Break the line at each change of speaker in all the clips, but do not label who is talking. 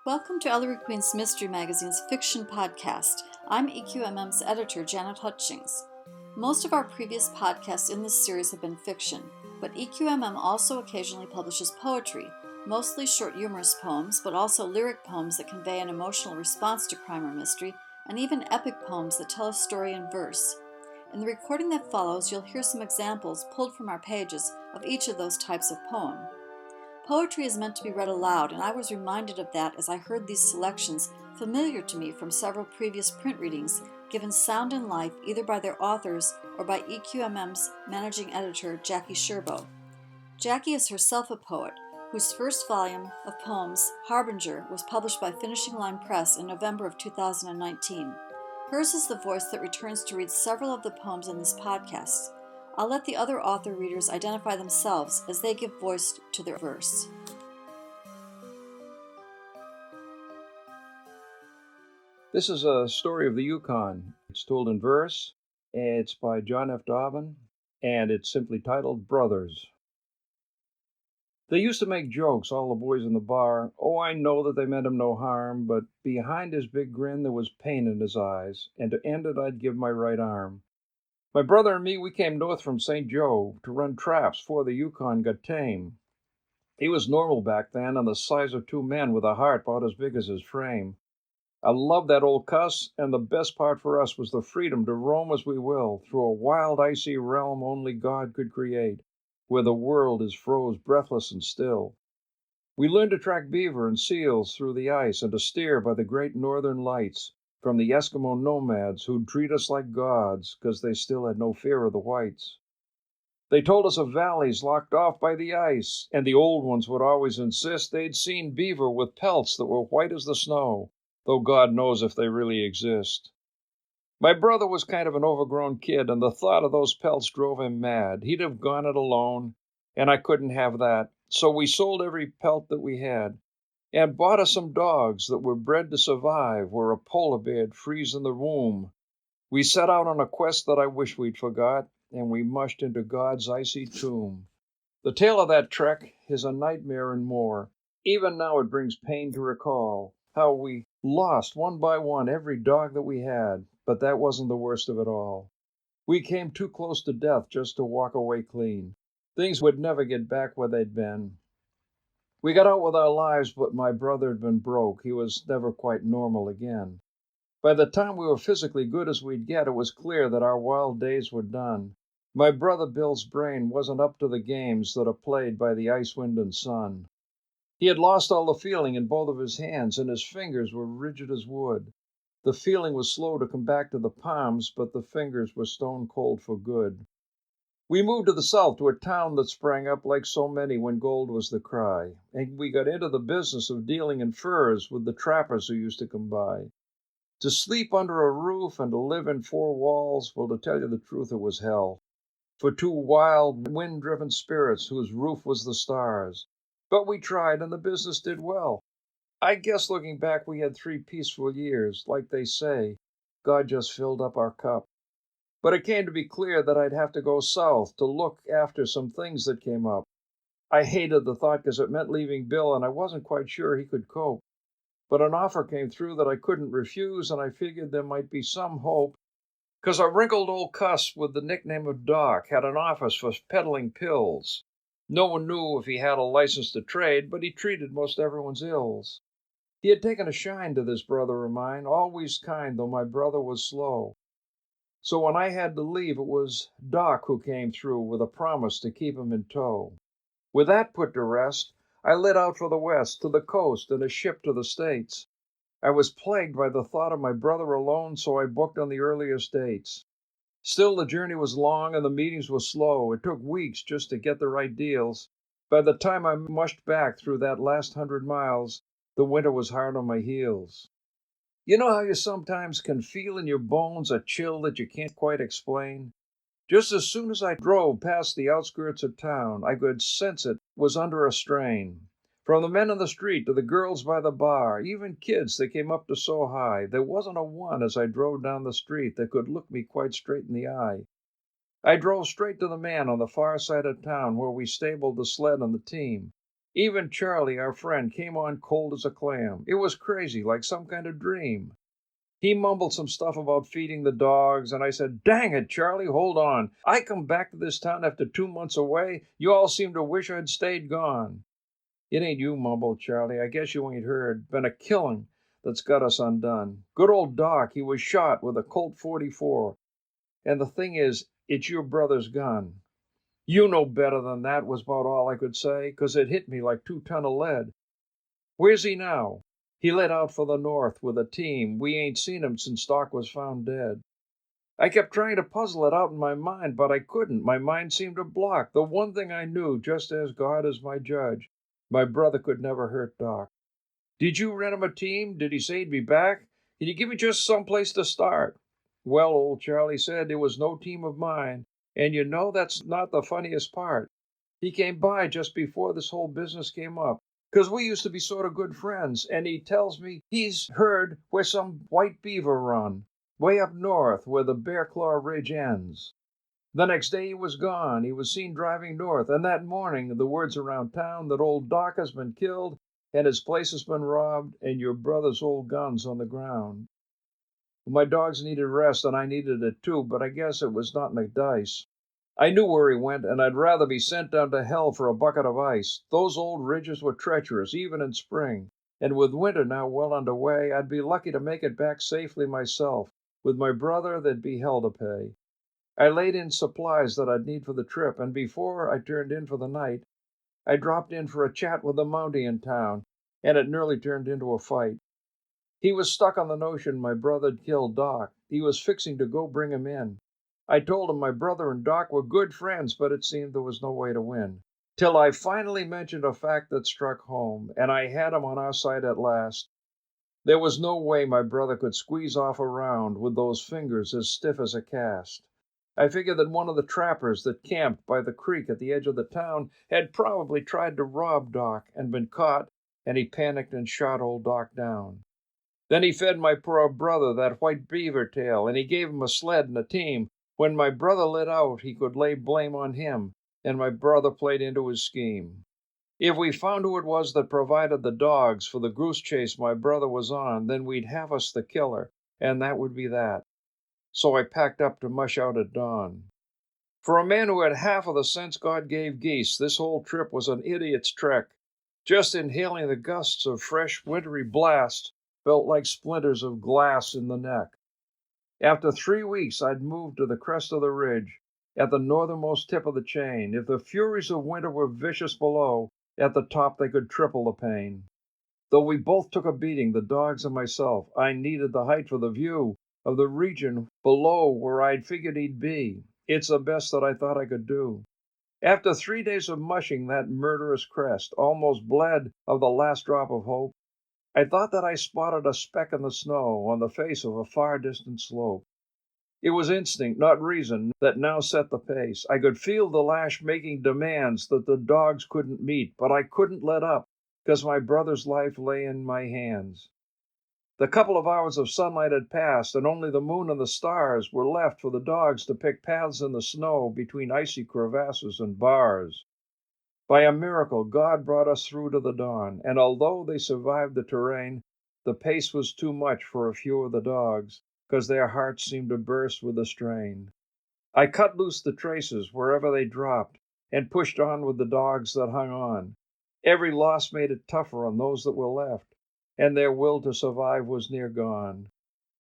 Welcome to Ellery Queen's Mystery Magazine's Fiction Podcast. I'm EQMM's editor, Janet Hutchings. Most of our previous podcasts in this series have been fiction, but EQMM also occasionally publishes poetry, mostly short humorous poems, but also lyric poems that convey an emotional response to crime or mystery, and even epic poems that tell a story in verse. In the recording that follows, you'll hear some examples pulled from our pages of each of those types of poem. Poetry is meant to be read aloud, and I was reminded of that as I heard these selections familiar to me from several previous print readings, given sound and life either by their authors or by EQMM's managing editor, Jackie Sherbow. Jackie is herself a poet, whose first volume of poems, Harbinger, was published by Finishing Line Press in November of 2019. Hers is the voice that returns to read several of the poems in this podcast. I'll let the other author readers identify themselves as they give voice to their verse.
This is a story of the Yukon. It's told in verse. It's by John F. Dobbyn, and it's simply titled Brothers. They used to make jokes, all the boys in the bar. Oh, I know that they meant him no harm, but behind his big grin there was pain in his eyes, and to end it I'd give my right arm. My brother and me, we came north from St. Joe to run traps before the Yukon got tame. He was normal back then and the size of two men with a heart about as big as his frame. I loved that old cuss, and the best part for us was the freedom to roam as we will through a wild, icy realm only God could create, where the world is froze breathless and still. We learned to track beaver and seals through the ice and to steer by the great northern lights from the Eskimo nomads who'd treat us like gods because they still had no fear of the whites. They told us of valleys locked off by the ice, and the old ones would always insist they'd seen beaver with pelts that were white as the snow, though God knows if they really exist. My brother was kind of an overgrown kid, and the thought of those pelts drove him mad. He'd have gone it alone, and I couldn't have that, so we sold every pelt that we had and bought us some dogs that were bred to survive where a polar bear'd freeze in the womb. We set out on a quest that I wish we'd forgot, and we mushed into God's icy tomb. The tale of that trek is a nightmare and more. Even now it brings pain to recall how we lost one by one every dog that we had, but that wasn't the worst of it all. We came too close to death just to walk away clean. Things would never get back where they'd been. We got out with our lives, but my brother had been broke. He was never quite normal again. By the time we were physically good as we'd get, it was clear that our wild days were done. My brother Bill's brain wasn't up to the games that are played by the ice, wind, and sun. He had lost all the feeling in both of his hands, and his fingers were rigid as wood. The feeling was slow to come back to the palms, but the fingers were stone cold for good. We moved to the south to a town that sprang up like so many when gold was the cry, and we got into the business of dealing in furs with the trappers who used to come by. To sleep under a roof and to live in four walls, well, to tell you the truth, it was hell. For two wild, wind-driven spirits whose roof was the stars. But we tried, and the business did well. I guess looking back, we had 3 peaceful years. Like they say, God just filled up our cup. But it came to be clear that I'd have to go south to look after some things that came up. I hated the thought because it meant leaving Bill, and I wasn't quite sure he could cope. But an offer came through that I couldn't refuse, and I figured there might be some hope, because a wrinkled old cuss with the nickname of Doc had an office for peddling pills. No one knew if he had a license to trade, but he treated most everyone's ills. He had taken a shine to this brother of mine, always kind, though my brother was slow. So when I had to leave, it was Doc who came through with a promise to keep him in tow. With that put to rest, I lit out for the west, to the coast, in a ship to the States. I was plagued by the thought of my brother alone, so I booked on the earliest dates. Still, the journey was long and the meetings were slow. It took weeks just to get the right deals. By the time I mushed back through that last 100 miles, the winter was hard on my heels. You know how you sometimes can feel in your bones a chill that you can't quite explain? Just as soon as I drove past the outskirts of town, I could sense it was under a strain. From the men in the street to the girls by the bar, even kids that came up to so high, there wasn't a one as I drove down the street that could look me quite straight in the eye. I drove straight to the man on the far side of town where we stabled the sled and the team. Even Charlie, our friend, came on cold as a clam. It was crazy, like some kind of dream. He mumbled some stuff about feeding the dogs, and I said, "Dang it, Charlie, hold on. I come back to this town after 2 months away. You all seem to wish I'd stayed gone." "It ain't you," mumbled Charlie. "I guess you ain't heard. Been a killing that's got us undone. Good old Doc, he was shot with a Colt 44. And the thing is, it's your brother's gun." "You know better than that," was about all I could say, 'cause it hit me like 2 tons of lead. "Where's he now?" "He let out for the north with a team. We ain't seen him since Doc was found dead." I kept trying to puzzle it out in my mind, but I couldn't. My mind seemed to block. The one thing I knew, just as God is my judge, my brother could never hurt Doc. "Did you rent him a team? Did he say he'd be back? Can you give me just some place to start?" "Well," old Charlie said, "it was no team of mine. And you know that's not the funniest part. He came by just before this whole business came up, 'cause we used to be sort of good friends, and he tells me he's heard where some white beaver run, way up north where the Bear Claw Ridge ends. The next day he was gone. He was seen driving north, and that morning the word's around town that old Doc has been killed, and his place has been robbed, and your brother's old gun's on the ground." My dogs needed rest, and I needed it too, but I guess it was not in the dice. I knew where he went, and I'd rather be sent down to hell for a bucket of ice. Those old ridges were treacherous, even in spring, and with winter now well under way, I'd be lucky to make it back safely myself. With my brother, there'd be hell to pay. I laid in supplies that I'd need for the trip, and before I turned in for the night, I dropped in for a chat with the Mountie in town, and it nearly turned into a fight. He was stuck on the notion my brother'd killed Doc. He was fixing to go bring him in. I told him my brother and Doc were good friends, but it seemed there was no way to win. Till I finally mentioned a fact that struck home, and I had him on our side at last. There was no way my brother could squeeze off a round with those fingers as stiff as a cast. I figured that one of the trappers that camped by the creek at the edge of the town had probably tried to rob Doc and been caught, and he panicked and shot old Doc down. Then he fed my poor brother that white beaver tail, and he gave him a sled and a team. When my brother lit out, he could lay blame on him, and my brother played into his scheme. If we found who it was that provided the dogs for the goose chase my brother was on, then we'd have us the killer, and that would be that. So I packed up to mush out at dawn. For a man who had half of the sense God gave geese, this whole trip was an idiot's trek. Just inhaling the gusts of fresh wintry blast felt like splinters of glass in the neck. After 3 weeks, I'd moved to the crest of the ridge, at the northernmost tip of the chain. If the furies of winter were vicious below, at the top they could triple the pain. Though we both took a beating, the dogs and myself, I needed the height for the view of the region below where I'd figured he'd be. It's the best that I thought I could do. After 3 days of mushing that murderous crest, almost bled of the last drop of hope, I thought that I spotted a speck in the snow on the face of a far-distant slope. It was instinct, not reason, that now set the pace. I could feel the lash making demands that the dogs couldn't meet, but I couldn't let up, 'cause my brother's life lay in my hands. The couple of hours of sunlight had passed, and only the moon and the stars were left for the dogs to pick paths in the snow between icy crevasses and bars. By a miracle, God brought us through to the dawn, and although they survived the terrain, the pace was too much for a few of the dogs, 'cause their hearts seemed to burst with the strain. I cut loose the traces wherever they dropped, and pushed on with the dogs that hung on. Every loss made it tougher on those that were left, and their will to survive was near gone.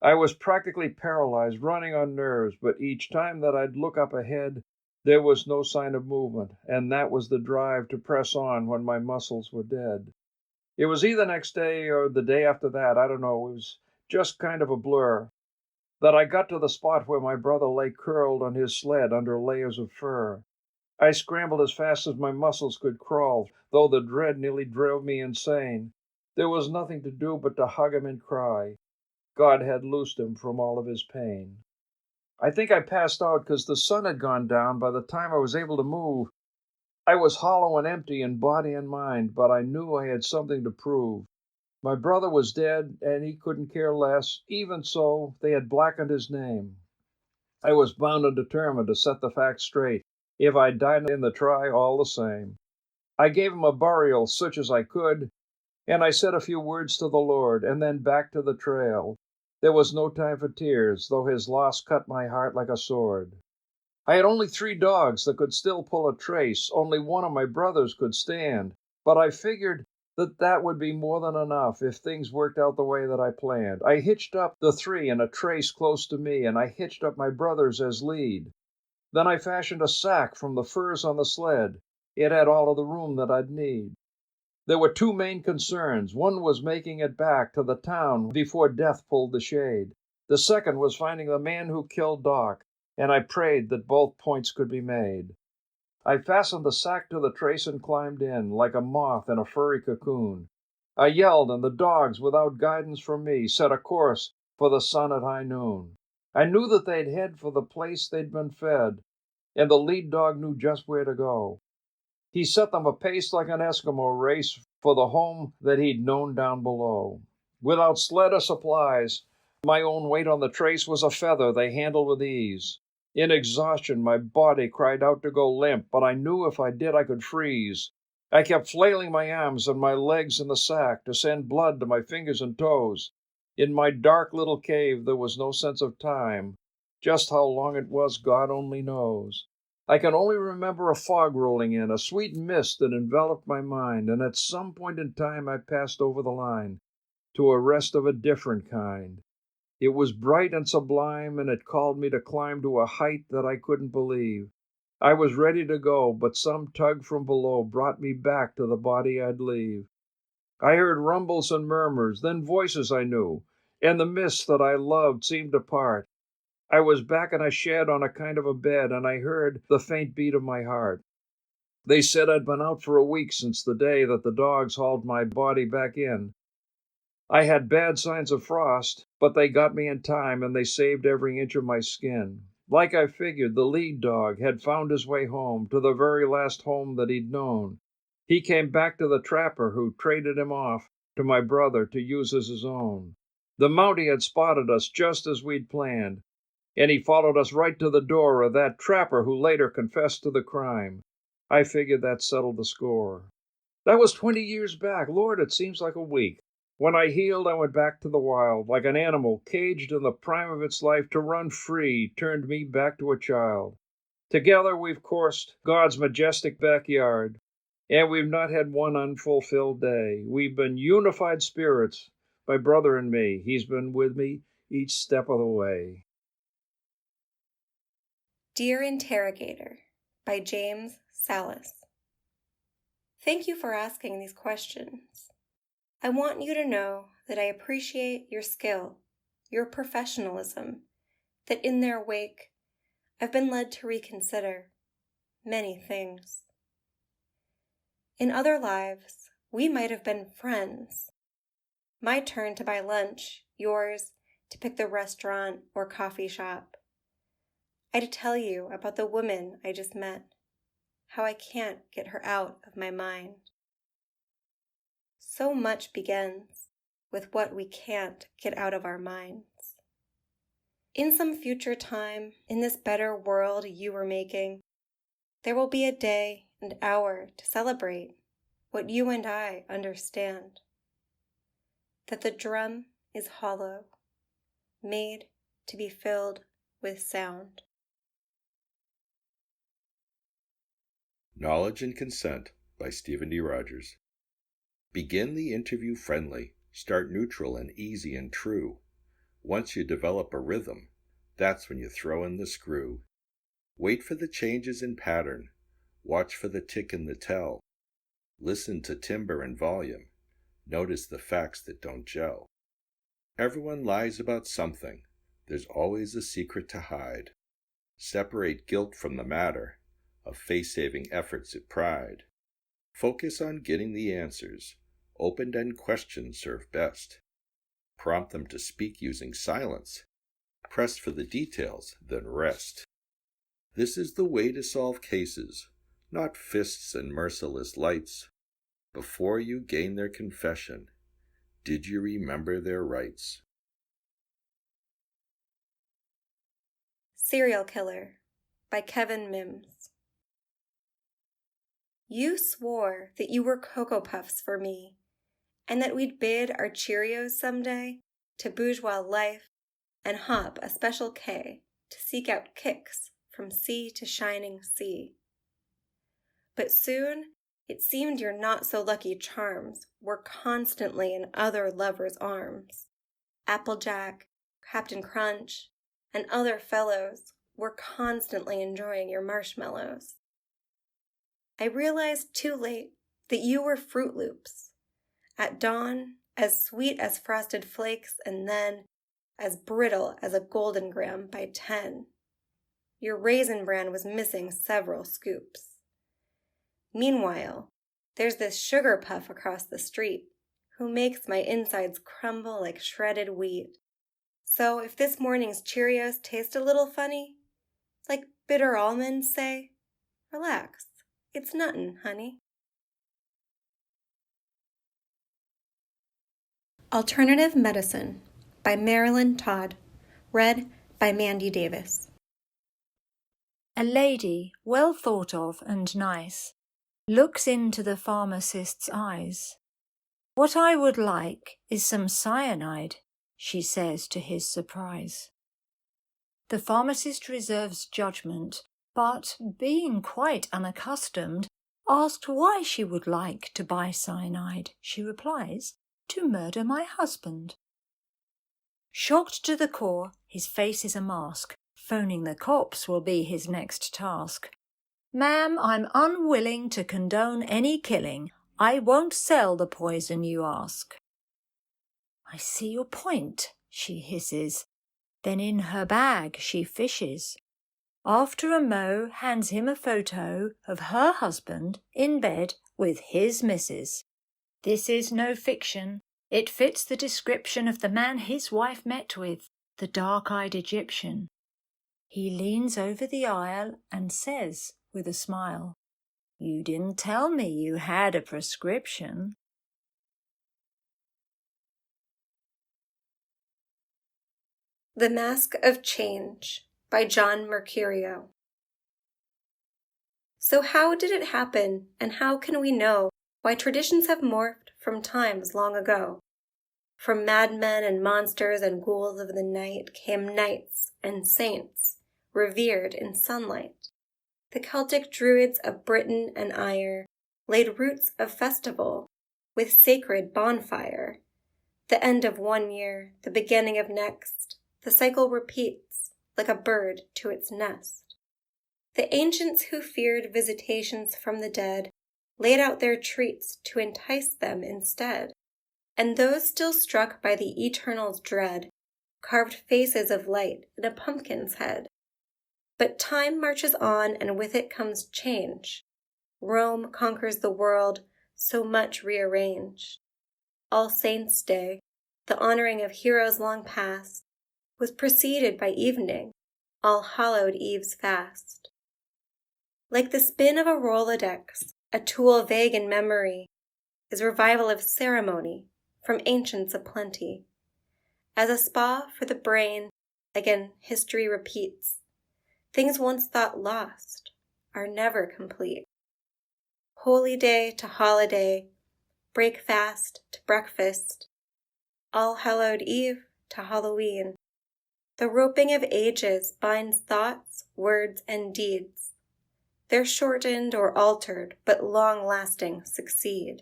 I was practically paralyzed, running on nerves, but each time that I'd look up ahead, there was no sign of movement, and that was the drive to press on when my muscles were dead. It was either next day or the day after that, I don't know, it was just kind of a blur, that I got to the spot where my brother lay curled on his sled under layers of fur. I scrambled as fast as my muscles could crawl, though the dread nearly drove me insane. There was nothing to do but to hug him and cry. God had loosed him from all of his pain. I think I passed out 'cause the sun had gone down by the time I was able to move. I was hollow and empty in body and mind, but I knew I had something to prove. My brother was dead, and he couldn't care less. Even so, they had blackened his name. I was bound and determined to set the facts straight. If I died in the try, all the same. I gave him a burial such as I could, and I said a few words to the Lord, and then back to the trail. There was no time for tears, though his loss cut my heart like a sword. I had only 3 dogs that could still pull a trace. Only one of my brothers could stand. But I figured that would be more than enough if things worked out the way that I planned. I hitched up the 3 in a trace close to me, and I hitched up my brothers as lead. Then I fashioned a sack from the furs on the sled. It had all of the room that I'd need. There were 2 main concerns. One was making it back to the town before death pulled the shade. The second was finding the man who killed Doc, and I prayed that both points could be made. I fastened the sack to the trace and climbed in, like a moth in a furry cocoon. I yelled, and the dogs, without guidance from me, set a course for the sun at high noon. I knew that they'd head for the place they'd been fed, and the lead dog knew just where to go. He set them a pace like an Eskimo race for the home that he'd known down below. Without sled or supplies, my own weight on the trace was a feather they handled with ease. In exhaustion, my body cried out to go limp, but I knew if I did I could freeze. I kept flailing my arms and my legs in the sack to send blood to my fingers and toes. In my dark little cave there was no sense of time. Just how long it was, God only knows. I can only remember a fog rolling in, a sweet mist that enveloped my mind, and at some point in time I passed over the line to a rest of a different kind. It was bright and sublime, and it called me to climb to a height that I couldn't believe. I was ready to go, but some tug from below brought me back to the body I'd leave. I heard rumbles and murmurs, then voices I knew, and the mist that I loved seemed to part. I was back in a shed on a kind of a bed, and I heard the faint beat of my heart. They said I'd been out for a week since the day that the dogs hauled my body back in. I had bad signs of frost, but they got me in time, and they saved every inch of my skin. Like I figured, the lead dog had found his way home, to the very last home that he'd known. He came back to the trapper who traded him off to my brother to use as his own. The Mountie had spotted us just as we'd planned, and he followed us right to the door of that trapper who later confessed to the crime. I figured that settled the score. That was 20 years back. Lord, it seems like a week. When I healed, I went back to the wild, like an animal caged in the prime of its life. To run free turned me back to a child. Together we've coursed God's majestic backyard, and we've not had one unfulfilled day. We've been unified spirits, my brother and me. He's been with me each step of the way.
Dear Interrogator by James Sallis. Thank you for asking these questions. I want you to know that I appreciate your skill, your professionalism, that in their wake I've been led to reconsider many things. In other lives, we might have been friends. My turn to buy lunch, yours to pick the restaurant or coffee shop. I'd tell you about the woman I just met, how I can't get her out of my mind. So much begins with what we can't get out of our minds. In some future time, in this better world you were making, there will be a day and hour to celebrate what you and I understand. That the drum is hollow, made to be filled with sound.
Knowledge and Consent by Stephen D. Rogers. Begin the interview friendly, start neutral and easy and true. Once you develop a rhythm, that's when you throw in the screw. Wait for the changes in pattern, watch for the tick in the tell. Listen to timbre and volume, notice the facts that don't gel. Everyone lies about something, there's always a secret to hide. Separate guilt from the matter of face-saving efforts at pride. Focus on getting the answers. Open-end questions serve best. Prompt them to speak using silence. Press for the details, then rest. This is the way to solve cases, not fists and merciless lights. Before you gain their confession, did you remember their rights?
Serial Killer by Kevin Mims. you swore that you were Cocoa Puffs for me, and that we'd bid our Cheerios someday to bourgeois life and hop a special K to seek out kicks from sea to shining sea. But soon it seemed your not-so-lucky charms were constantly in other lovers' arms. Applejack, Captain Crunch, and other fellows were constantly enjoying your marshmallows. I realized too late that you were Fruit Loops. At dawn, as sweet as frosted flakes, and then as brittle as a golden graham by 10. Your Raisin Bran was missing several scoops. Meanwhile, there's this Sugar Puff across the street who makes my insides crumble like shredded wheat. So if this morning's Cheerios taste a little funny, like bitter almonds, say, relax, it's nuttin', honey. Alternative Medicine by Marilyn, Todd. Read by Mandie Davis.
A lady, well thought of and nice, looks into the pharmacist's eyes. "What I would like is some cyanide," she says to his surprise. The pharmacist reserves judgment, but, being quite unaccustomed, asked why she would like to buy cyanide, she replies, "To murder my husband." Shocked to the core, his face is a mask. Phoning the cops will be his next task. "Ma'am, I'm unwilling to condone any killing. I won't sell the poison you ask." "I see your point," she hisses. Then in her bag she fishes. After a mo, hands him a photo of her husband in bed with his missus. This is no fiction. It fits the description of the man his wife met with, the dark-eyed Egyptian. He leans over the aisle and says, with a smile, "You didn't tell me you had a prescription."
The Mask of Change by John Mercurio. So how did it happen, and how can we know why traditions have morphed from times long ago? From madmen and monsters and ghouls of the night came knights and saints, revered in sunlight. The Celtic druids of Britain and Ire laid roots of festival with sacred bonfire. The end of one year, the beginning of next, the cycle repeats like a bird to its nest. The ancients who feared visitations from the dead laid out their treats to entice them instead, and those still struck by the eternal's dread carved faces of light in a pumpkin's head. But time marches on, and with it comes change. Rome conquers the world, so much rearranged. All Saints' Day, the honoring of heroes long past, was preceded by evening, All Hallowed Eve's fast. Like the spin of a Rolodex, a tool vague in memory, is revival of ceremony from ancients aplenty. As a spa for the brain, again history repeats. Things once thought lost are never complete. Holy day to holiday, break fast to breakfast, All Hallowed Eve to Halloween. The roping of ages binds thoughts, words, and deeds. They're shortened or altered, but long-lasting succeed.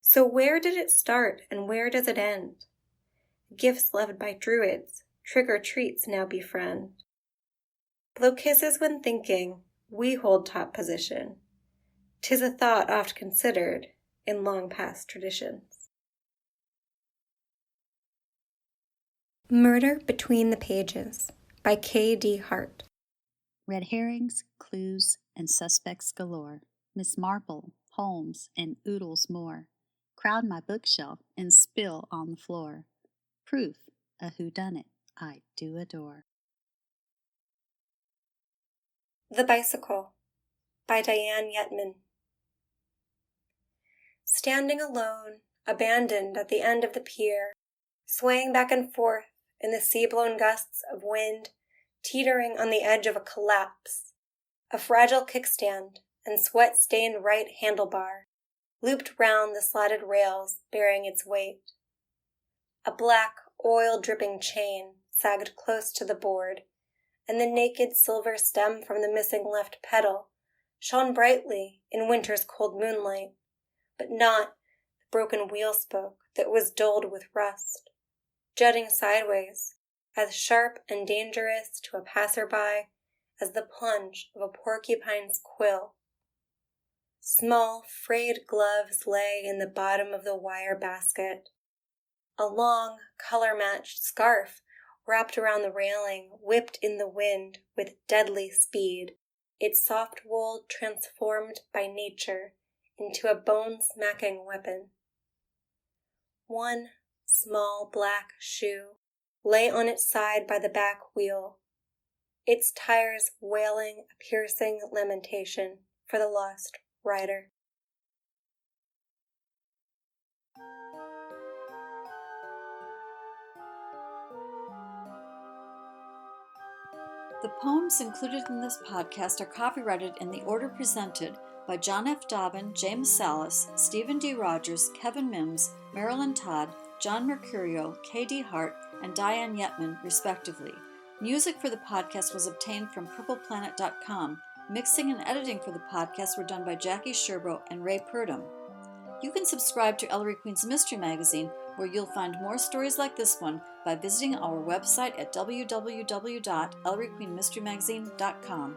So where did it start and where does it end? Gifts loved by druids, trick-or-treats now befriend. Blow kisses when thinking, we hold top position. 'Tis a thought oft considered in long past traditions. Murder Between the Pages by K.D. Hart.
Red herrings, clues, and suspects galore. Miss Marple, Holmes, and oodles more crowd my bookshelf and spill on the floor. Proof, a whodunit I do adore.
The Bicycle by Diane Yetman. Standing alone, abandoned at the end of the pier, swaying back and forth in the sea-blown gusts of wind, teetering on the edge of a collapse, a fragile kickstand and sweat-stained right handlebar, looped round the slatted rails bearing its weight. A black, oil-dripping chain sagged close to the board, and the naked silver stem from the missing left pedal shone brightly in winter's cold moonlight, but not the broken wheel spoke that was dulled with rust, jutting sideways, as sharp and dangerous to a passerby as the plunge of a porcupine's quill. Small, frayed gloves lay in the bottom of the wire basket. A long, color-matched scarf wrapped around the railing whipped in the wind with deadly speed, its soft wool transformed by nature into a bone-smacking weapon. One small black shoe lay on its side by the back wheel, its tires wailing a piercing lamentation for the lost rider.
The poems included in this podcast are copyrighted in the order presented by John F. Dobbyn, James Sallis, Stephen D. Rogers, Kevin Mims, Marilyn Todd, John Mercurio, K.D. Hart, and Diane Yetman, respectively. Music for the podcast was obtained from purpleplanet.com. Mixing and editing for the podcast were done by Jackie Sherbow and Ray Purdom. You can subscribe to Ellery Queen's Mystery Magazine, where you'll find more stories like this one by visiting our website at www.elleryqueenmysterymagazine.com.